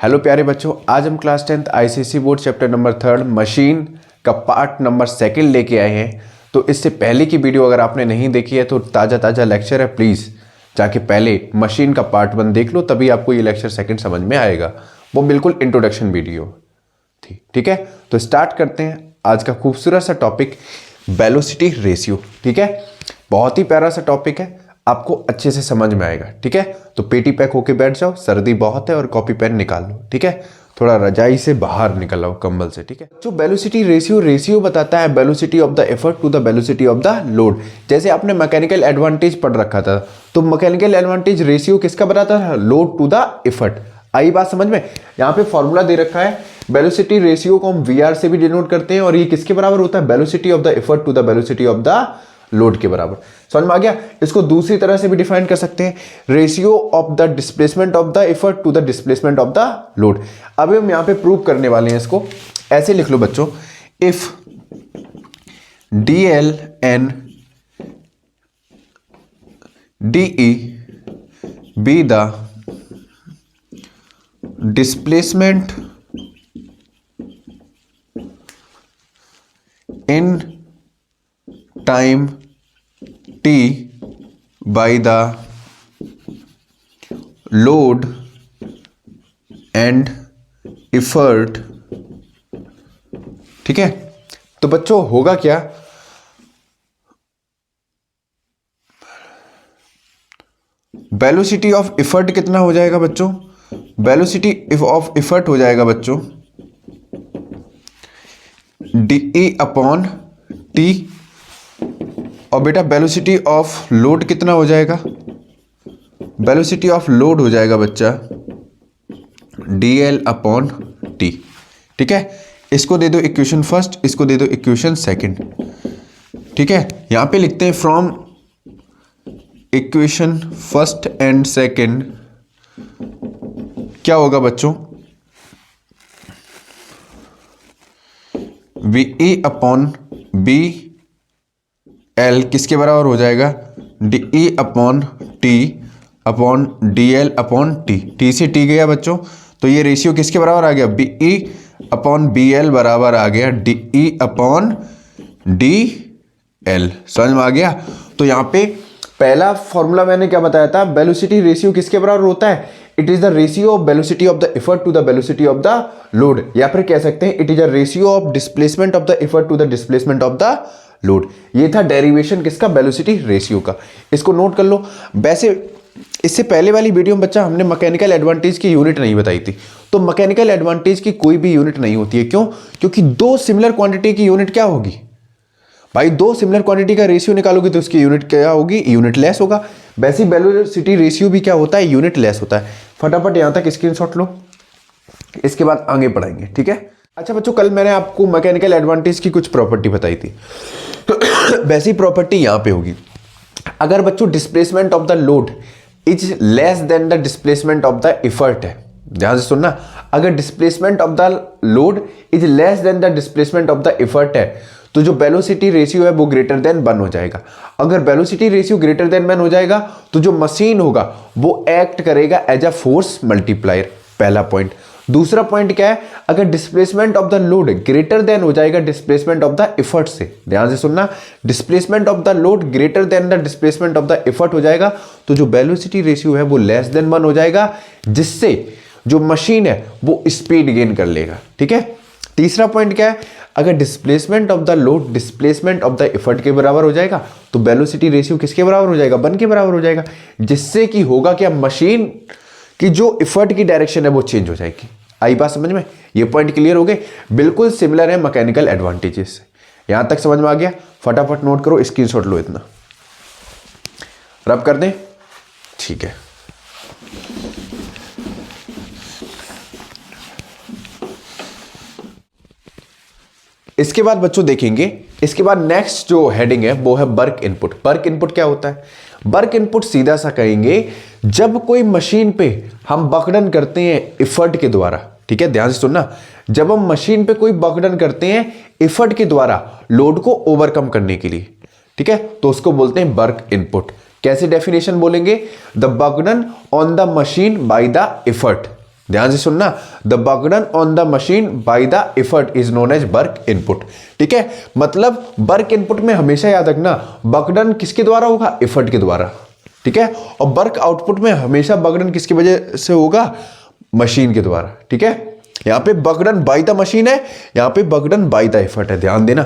Hello प्यारे बच्चों, आज हम class 10th ICSE board chapter number 3 machine का पार्ट नंबर 2 लेके आए हैं। तो इससे पहले की वीडियो अगर आपने नहीं देखी है तो ताज़ा लेक्चर है, प्लीज़ जाके पहले मशीन का पार्ट 1 देख लो, तभी आपको ये लेक्चर 2 समझ में आएगा। वो बिल्कुल इंट्रोडक्शन वीडियो थी, ठीक है। तो स्टार्ट करते हैं आज का खूबसूरत सा टॉपिक, वेलोसिटी रेशियो। ठीक है, बहुत ही प्यारा सा टॉपिक है, आपको अच्छे से समझ में आएगा। ठीक है, तो पेटी पैक होके बैठ जाओ, सर्दी बहुत है और कॉपी पेन निकाल लो। ठीक है, थोड़ा रजाई से बाहर निकल आओ, कंबल से। ठीक है, जो वेलोसिटी रेशियो बताता है velocity of the effort to the velocity of the load. जैसे आपने मैकेनिकल एडवांटेज पढ़ रखा था, तो मैकेनिकल एडवांटेज रेशियो किसका बताता है? Load to the effort. आई बात समझ में? यहाँ पे फॉर्मूला दे रखा है, वेलोसिटी रेशियो को हम वीआर से भी डिनोट करते हैं और ये किसके बराबर होता है? Velocity of the effort to the velocity of the load के बराबर। समझ में आ गया? इसको दूसरी तरह से भी डिफाइन कर सकते हैं, ratio of the displacement of the effort to the displacement of the load. अब हम यहां पे प्रूव करने वाले हैं इसको। ऐसे लिख लो बच्चों, if DL and DE be the displacement in time t by the load and effort। ठीक है, तो बच्चों होगा क्या? वेलोसिटी ऑफ एफर्ट कितना हो जाएगा बच्चों? वेलोसिटी ऑफ एफर्ट हो जाएगा बच्चों डी अपॉन टी, और बेटा वेलोसिटी ऑफ लोड कितना हो जाएगा? वेलोसिटी ऑफ लोड हो जाएगा बच्चा डी एल अपॉन टी। ठीक है, इसको दे दो इक्वेशन फर्स्ट, इसको दे दो इक्वेशन सेकंड। ठीक है, यहां पे लिखते हैं from equation first and second क्या होगा बच्चों? V E upon V L किसके बराबर हो जाएगा? D E upon T upon D L upon T. T से टी गया बच्चों, तो ये रेशियो किसके बराबर आ गया? V E upon V L बराबर आ गया D E upon D L. समझ में आ गया? तो यहाँ पे पहला फॉर्मूला मैंने क्या बताया था? वेलोसिटी रेशियो किसके बराबर होता है? It is the ratio of velocity of the effort to the velocity of the load, या फिर कह सकते हैं it is the ratio of displacement of the effort to the displacement of the load. ये था डेरिवेशन किसका? Velocity ratio का। इसको नोट कर लो। वैसे इससे पहले वाली वीडियो में बच्चा हमने मैकेनिकल एडवांटेज की यूनिट नहीं बताई थी, तो मैकेनिकल एडवांटेज की कोई भी यूनिट नहीं होती है। क्यों? क्योंकि दो सिमिलर क्वांटिटी की यूनिट क्या होगी भाई? दो सिमिलर क्वांटिटी का रेशियो निकालोगे तो उसकी यूनिट क्या होगी? यूनिट लेस होगा। वैसे वेलोसिटी रेशियो भी क्या होता है? यूनिट लेस होता है। फटाफट यहां तक स्क्रीनशॉट लो, इसके बाद आगे पढ़ाएंगे। ठीक है, अच्छा बच्चों, कल मैंने आपको मैकेनिकल एडवांटेज की कुछ प्रॉपर्टी बताई थी, तो वैसी प्रॉपर्टी यहां पे होगी। अगर बच्चों displacement of the load is less than the displacement of the effort है, ध्यान से सुनना, अगर displacement of the load is less than the displacement of the effort है, तो जो वेलोसिटी रेशियो है वो ग्रेटर देन 1 हो जाएगा। अगर वेलोसिटी रेशियो ग्रेटर देन 1 हो जाएगा तो जो मशीन होगा वो एक्ट करेगा एज अ फोर्स मल्टीप्लायर। पहला पॉइंट। दूसरा पॉइंट क्या है? अगर displacement of the load greater than हो जाएगा डिस्प्लेसमेंट ऑफ द एफर्ट से, ध्यान से सुनना, displacement of the load greater than the displacement of the effort हो जाएगा, तो जो वेलोसिटी रेशियो है वो लेस देन 1 हो जाएगा, जिससे जो मशीन है वो स्पीड गेन कर लेगा। ठीक है, तीसरा पॉइंट क्या है? अगर displacement of the load displacement of the effort के बराबर हो जाएगा तो वेलोसिटी रेशियो किसके बराबर हो जाएगा? 1 के बराबर हो जाएगा, जिससे कि होगा क्या? मशीन की जो एफर्ट की डायरेक्शन है वो चेंज हो जाएगी। आई बात समझ में? ये पॉइंट क्लियर हो गए? बिल्कुल सिमिलर है मैकेनिकल एडवांटेजेस से। यहां तक समझ में आ गया? फटाफट नोट करो, स्क्रीनशॉट लो, इतना रब कर दें। ठीक है, इसके बाद बच्चों देखेंगे, इसके बाद नेक्स्ट जो हेडिंग है वो है वर्क इनपुट। वर्क इनपुट क्या होता है? वर्क इनपुट सीधा सा कहेंगे, जब कोई मशीन पे हम वर्क करते हैं एफर्ट के द्वारा। ठीक है, ध्यान से सुनना, जब हम मशीन पे कोई वर्क करते हैं एफर्ट के द्वारा लोड को ओवरकम करने के लिए, ठीक है, तो उसको बोलते हैं वर्क इनपुट। कैसे डेफिनेशन बोलेंगे? The work done on the machine by the effort. ध्यान से सुनना, the burden on the machine by the effort is known as work input. ठीक है, मतलब वर्क इनपुट में हमेशा याद रखना बर्डन किसके द्वारा होगा, एफर्ट के द्वारा। ठीक है, और वर्क आउटपुट में हमेशा बर्डन किसकी वजह से होगा, मशीन के द्वारा। ठीक है, यहां पे बर्डन बाय द मशीन है, यहां पे बर्डन बाय द एफर्ट है, ध्यान देना।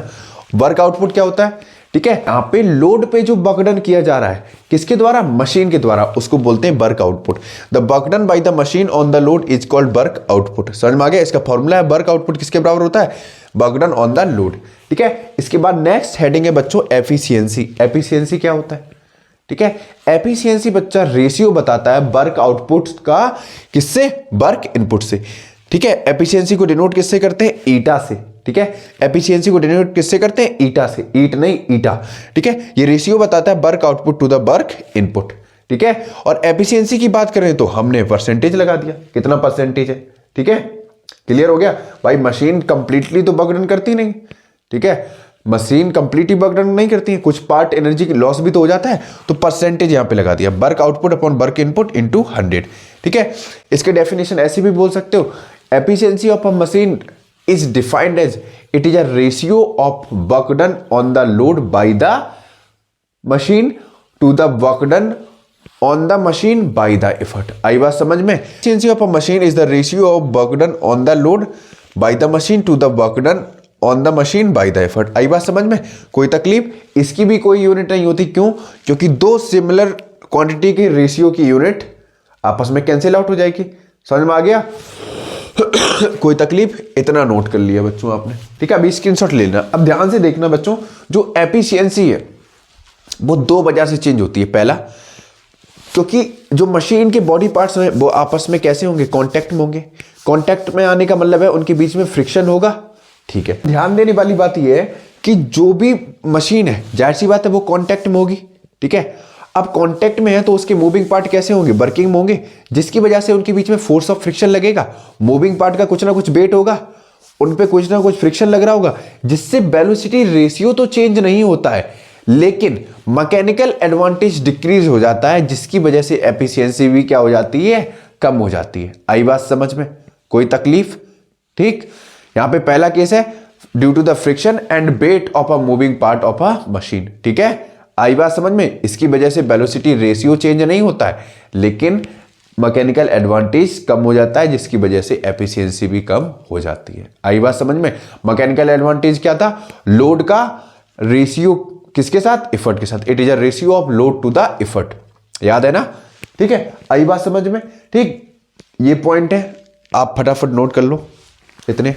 वर्क आउटपुट क्या होता है, ठीक है, यहां पे लोड पे जो बर्डन किया जा रहा है किसके द्वारा, मशीन के द्वारा, उसको बोलते हैं work output. The burden by the machine on the load is called work output. समझ में आ गया, इसका फॉर्मूला है वर्क आउटपुट किसके बराबर होता है, बर्डन ऑन द लोड। ठीक है, इसके बाद नेक्स्ट हेडिंग है बच्चों एफिशिएंसी। एफिशिएंसी क्या होता है, ठीक है, एफिशिएंसी बच्चा रेशियो बताता है वर्क आउटपुट का किससे, वर्क इनपुट से। ठीक है, एफिशिएंसी को डिनोट किससे करते हैं, ईटा से। ठीक है, एफिशिएंसी को डिनोट किससे करते हैं, ईटा से, ईट नहीं ईटा। ठीक है, ये रेशियो बताता है work output to the work input. ठीक है, और एफिशिएंसी की बात करें तो हमने परसेंटेज लगा दिया, कितना परसेंटेज है। ठीक है, क्लियर हो गया भाई, मशीन कंप्लीटली तो बर्डन करती नहीं। ठीक है, मशीन कंप्लीटली बर्डन नहीं करती है, कुछ पार्ट एनर्जी की लॉस भी तो हो जाता है, तो परसेंटेज यहां पे लगा दिया, work output upon work input into 100। ठीक है, इसके डेफिनेशन ऐसे भी बोल सकते हो, efficiency of a machine is defined as it is a ratio of work done on the load by the machine to the work done on the machine by the effort। आई बात समझ में, efficiency of a machine is the ratio of work done on the load by the machine to the work done on the machine by the effort। आई बात समझ में, कोई तकलीफ, इसकी भी कोई यूनिट नहीं होती, क्यों, क्योंकि दो सिमिलर क्वांटिटी की रेशियो की यूनिट आपस में कैंसिल आउट हो जाएगी। समझ में आ गया कोई तकलीफ, इतना नोट कर लिया बच्चों आपने। ठीक है, अभी स्क्रीनशॉट ले लेना। अब ध्यान से देखना बच्चों, जो एफिशिएंसी है वो दो वजह से चेंज होती है। पहला, क्योंकि जो मशीन के बॉडी पार्ट्स हैं वो आपस में कैसे होंगे, कांटेक्ट में होंगे। कांटेक्ट में आने का मतलब है उनके बीच में फ्रिक्शन होगा। ठीक है, ध्यान देने वाली बात यह है कि जो भी मशीन है जाहिर सी बात है वो कांटेक्ट में होगी। ठीक है, अब कांटेक्ट में है तो उसके मूविंग पार्ट कैसे होंगे, वर्किंग में होंगे, जिसकी वजह से उनके बीच में फोर्स ऑफ फ्रिक्शन लगेगा। मूविंग पार्ट का कुछ ना कुछ वेट होगा, उन पे कुछ ना कुछ फ्रिक्शन लग रहा होगा, जिससे वेलोसिटी रेशियो तो चेंज नहीं होता है, लेकिन मैकेनिकल एडवांटेज डिक्रीज हो जाता है, जिसकी वजह से एफिशिएंसी भी क्या हो जाती है, कम हो जाती है। आई बात समझ में, कोई तकलीफ। ठीक, यहां पे पहला केस है due to the friction and weight of a moving part of a machine. ठीक है, आई बात समझ में, इसकी वजह से वेलोसिटी रेशियो चेंज नहीं होता है, लेकिन मैकेनिकल एडवांटेज कम हो जाता है, जिसकी वजह से एफिशिएंसी भी कम हो जाती है। आई बात समझ में, मैकेनिकल एडवांटेज क्या था, लोड का रेशियो किसके साथ, एफर्ट के साथ। It is a ratio of load to the effort, याद है ना। ठीक है, आई बात समझ में। ठीक, ये पॉइंट है, आप फटाफट नोट कर लो इतने।